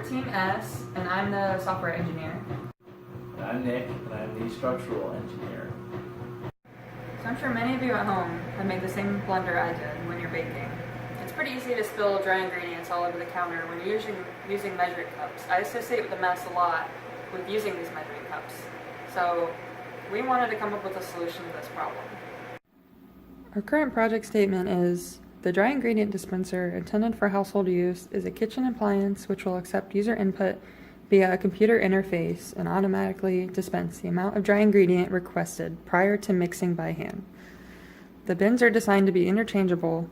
Team S, and I'm the software engineer. And I'm Nick, and I'm the structural engineer. So I'm sure many of you at home have made the same blunder I did when you're baking. It's pretty easy to spill dry ingredients all over the counter when you're using measuring cups. I associate the mess a lot with using these measuring cups. So we wanted to come up with a solution to this problem. Our current project statement is: the dry ingredient dispenser intended for household use is a kitchen appliance which will accept user input via a computer interface and automatically dispense the amount of dry ingredient requested prior to mixing by hand. The bins are designed to be interchangeable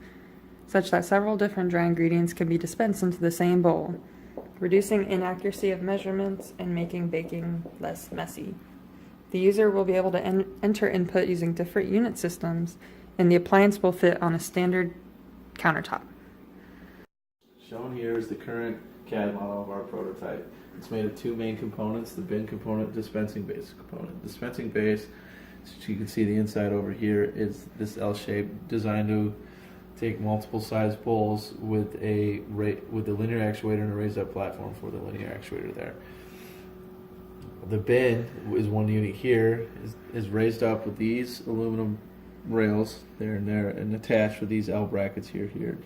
such that several different dry ingredients can be dispensed into the same bowl, reducing inaccuracy of measurements and making baking less messy. The user will be able to enter input using different unit systems, and the appliance will fit on a standard countertop. Shown here is the current CAD model of our prototype. It's made of two main components: the bin component, dispensing base component. Dispensing base, so you can see the inside over here, is this L shape designed to take multiple size bowls with the linear actuator and a raised up platform for the linear actuator there. The bin is one unit here, is raised up with these aluminum rails there and there, and attached with these L brackets here, here, and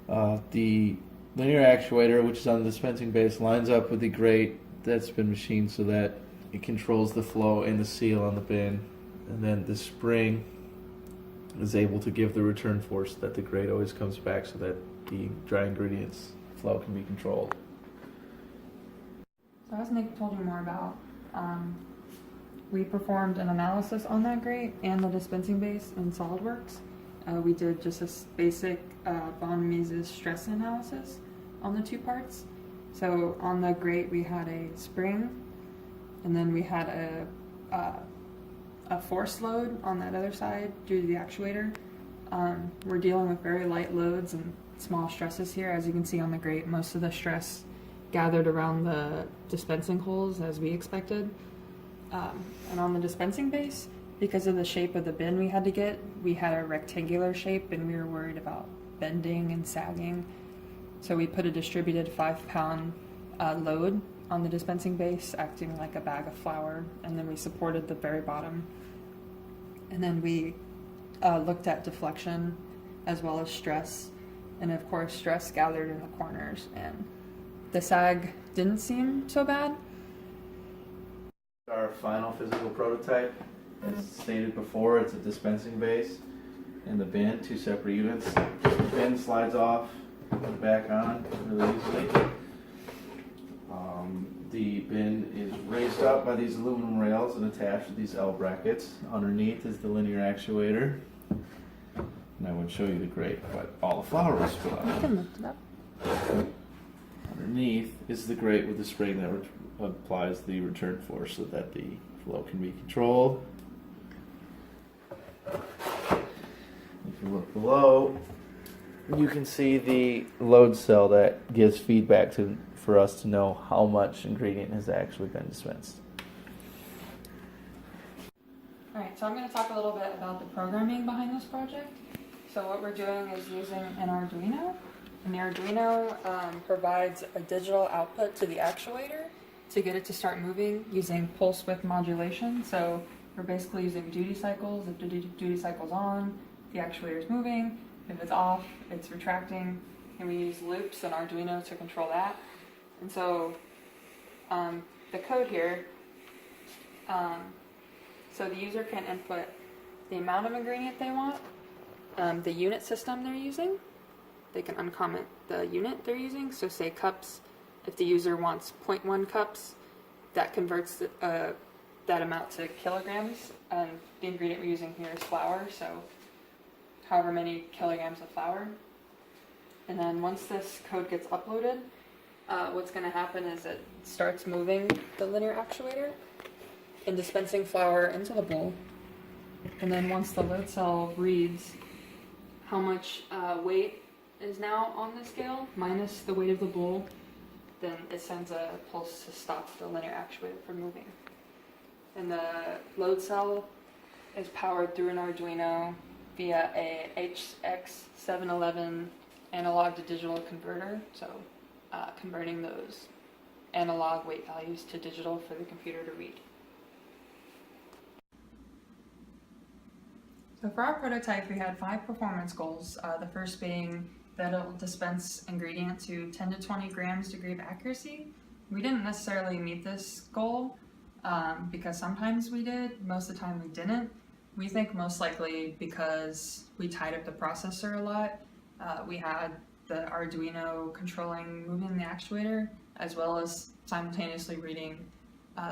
here. The linear actuator, which is on the dispensing base, lines up with the grate that's been machined so that it controls the flow and the seal on the bin, and then the spring is able to give the return force that the grate always comes back so that the dry ingredients flow can be controlled. So as Nick told you more about, we performed an analysis on that grate and the dispensing base in SolidWorks. We did just a basic von Mises stress analysis on the two parts. So on the grate we had a spring, and then we had a force load on that other side due to the actuator. We're dealing with very light loads and small stresses here. As you can see on the grate, most of the stress gathered around the dispensing holes as we expected. And on the dispensing base, because of the shape of the bin we had to get, we had a rectangular shape and we were worried about bending and sagging. So we put a distributed 5-pound load on the dispensing base, acting like a bag of flour, and then we supported the very bottom. And then we looked at deflection as well as stress, and of course stress gathered in the corners, and the sag didn't seem so bad. Our final physical prototype, as stated before, it's a dispensing base and the bin, two separate units. The bin slides off and back on really easily. The bin is raised up by these aluminum rails and attached with these L brackets. Underneath is the linear actuator. And I would show you the grate, but all the flour will spill out. You can lift it up. Underneath is the grate with the spring that applies the return force so that the flow can be controlled. If you look below, you can see the load cell that gives feedback for us to know how much ingredient has actually been dispensed. Alright, so I'm going to talk a little bit about the programming behind this project. So what we're doing is using an Arduino, and the Arduino provides a digital output to the actuator to get it to start moving using pulse width modulation. So we're basically using duty cycles. If the duty cycle's on, the actuator is moving. If it's off, it's retracting. And we use loops in Arduino to control that. And so the code here, so the user can input the amount of ingredient they want, the unit system they're using. They can uncomment the unit they're using. So say cups, if the user wants 0.1 cups, that converts that amount to kilograms. And the ingredient we're using here is flour, so however many kilograms of flour. And then once this code gets uploaded, what's going to happen is it starts moving the linear actuator and dispensing flour into the bowl. And then once the load cell reads how much weight is now on the scale minus the weight of the bowl, then it sends a pulse to stop the linear actuator from moving. And the load cell is powered through an Arduino via a HX711 analog to digital converter. So converting those analog weight values to digital for the computer to read. So for our prototype, we had 5 performance goals. The first being that it will dispense ingredient to 10 to 20 grams degree of accuracy. We didn't necessarily meet this goal because sometimes we did, most of the time we didn't. We think most likely because we tied up the processor a lot. We had the Arduino moving the actuator, as well as simultaneously reading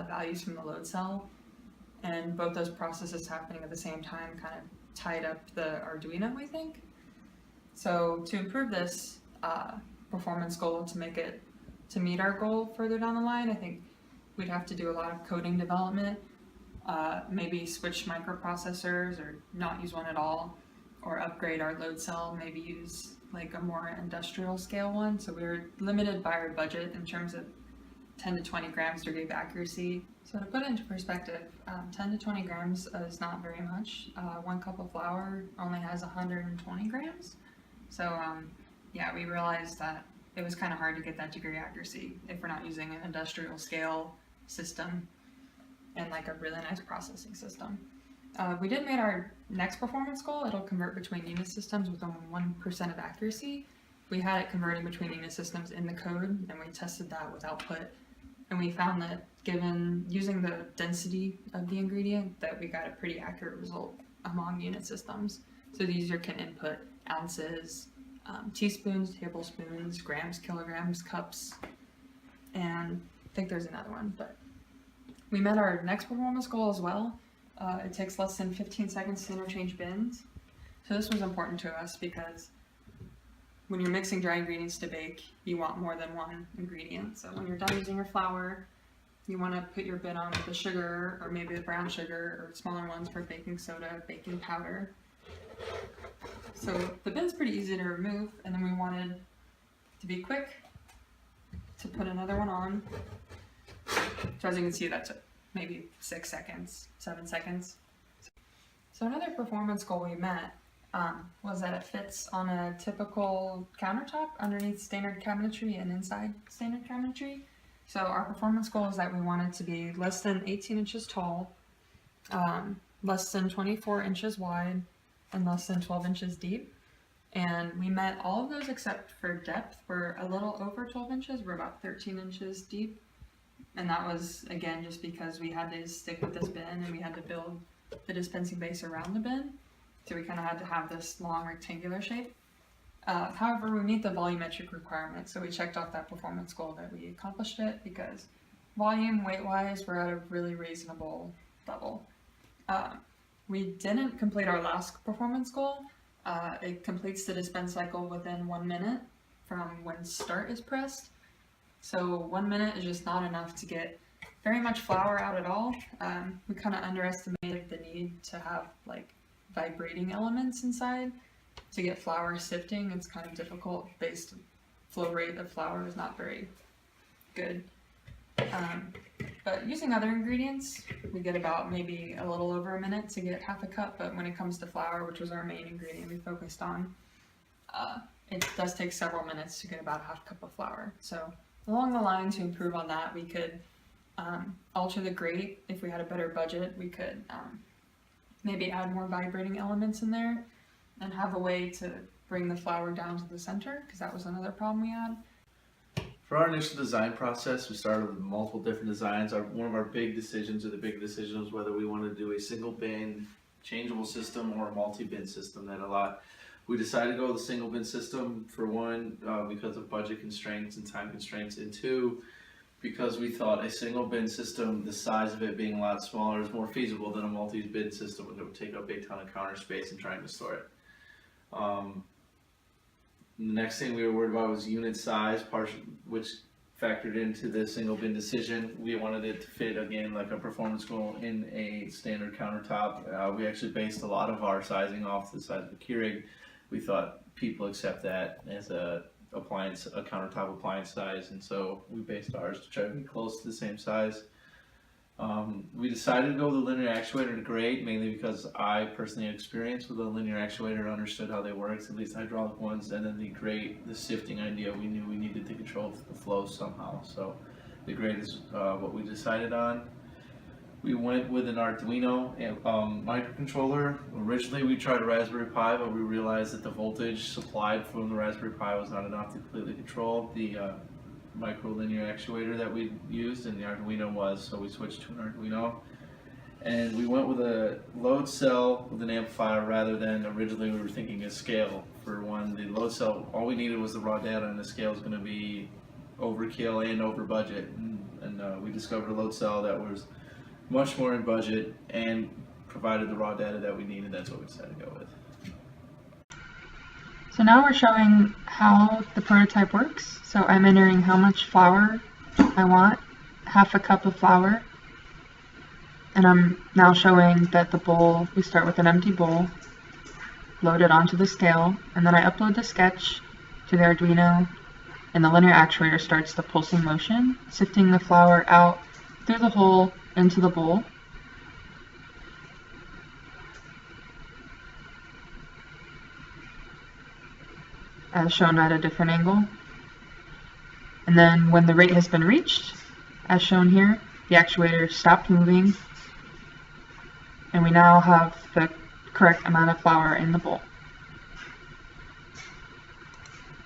values from the load cell. And both those processes happening at the same time kind of tied up the Arduino, we think. So to improve this performance goal, to meet our goal further down the line, I think we'd have to do a lot of coding development, maybe switch microprocessors or not use one at all, or upgrade our load cell, maybe use like a more industrial scale one. So we were limited by our budget in terms of 10 to 20 grams degree of accuracy. So to put it into perspective, 10 to 20 grams is not very much. 1 cup of flour only has 120 grams. So yeah, we realized that it was kind of hard to get that degree of accuracy if we're not using an industrial scale system and like a really nice processing system. We did meet our next performance goal. It'll convert between unit systems with only 1% of accuracy. We had it converting between unit systems in the code, and we tested that with output. And we found that given using the density of the ingredient, that we got a pretty accurate result among unit systems. So the user can input ounces, teaspoons, tablespoons, grams, kilograms, cups, and I think there's another one, but we met our next performance goal as well. It takes less than 15 seconds to interchange bins. So this was important to us because when you're mixing dry ingredients to bake, you want more than one ingredient. So when you're done using your flour, you want to put your bin on with the sugar, or maybe the brown sugar, or smaller ones for baking soda, baking powder. So the bin's pretty easy to remove, and then we wanted to be quick to put another one on. So as you can see, that took maybe 6 seconds, 7 seconds. So another performance goal we met was that it fits on a typical countertop underneath standard cabinetry and inside standard cabinetry. So our performance goal is that we want it to be less than 18 inches tall, less than 24 inches wide, and less than 12 inches deep. And we met all of those except for depth. We're a little over 12 inches, we're about 13 inches deep. And that was, again, just because we had to stick with this bin and we had to build the dispensing base around the bin. So we kind of had to have this long rectangular shape. However, we meet the volumetric requirement, so we checked off that performance goal that we accomplished it because volume, weight-wise, we're at a really reasonable level. We didn't complete our last performance goal. It completes the dispense cycle within 1 minute from when start is pressed. So 1 minute is just not enough to get very much flour out at all. We kind of underestimated the need to have like vibrating elements inside to get flour sifting. It's kind of difficult based flow rate of flour is not very good. But using other ingredients, we get about maybe a little over a minute to get half a cup, but when it comes to flour, which was our main ingredient we focused on, it does take several minutes to get about a half cup of flour. So along the line, to improve on that, we could alter the grate. If we had a better budget, we could maybe add more vibrating elements in there and have a way to bring the flour down to the center, because that was another problem we had. For our initial design process, we started with multiple different designs. One of our big decisions, or the big decision, was whether we wanted to do a single bin changeable system or a multi-bin system. We decided to go with a single bin system, for one, because of budget constraints and time constraints, and two, because we thought a single bin system, the size of it being a lot smaller, is more feasible than a multi-bin system, which would take up a big ton of counter space and trying to store it. The next thing we were worried about was unit size, which factored into the single bin decision. We wanted it to fit, again, like a performance goal in a standard countertop. We actually based a lot of our sizing off the size of the Keurig. We thought people accept that as a countertop appliance size, and so we based ours to try to be close to the same size. We decided to go with a linear actuator to grate, mainly because I personally had experience with a linear actuator and understood how they worked, at least hydraulic ones, and then the grate, the sifting idea, we knew we needed to control the flow somehow. So the grate is what we decided on. We went with an Arduino microcontroller. Originally we tried a Raspberry Pi, but we realized that the voltage supplied from the Raspberry Pi was not enough to completely control the microlinear actuator that we used, and the Arduino was, so we switched to an Arduino. And we went with a load cell with an amplifier rather than originally we were thinking a scale. For one, the load cell, all we needed was the raw data, and the scale is going to be overkill and over budget. And we discovered a load cell that was much more in budget and provided the raw data that we needed. That's what we decided to go with. So now we're showing how the prototype works. So I'm entering how much flour I want, half a cup of flour. And I'm now showing that the bowl, we start with an empty bowl, load it onto the scale, and then I upload the sketch to the Arduino, and the linear actuator starts the pulsing motion, sifting the flour out through the hole into the bowl. As shown at a different angle. And then when the rate has been reached, as shown here, the actuator stopped moving, and we now have the correct amount of flour in the bowl.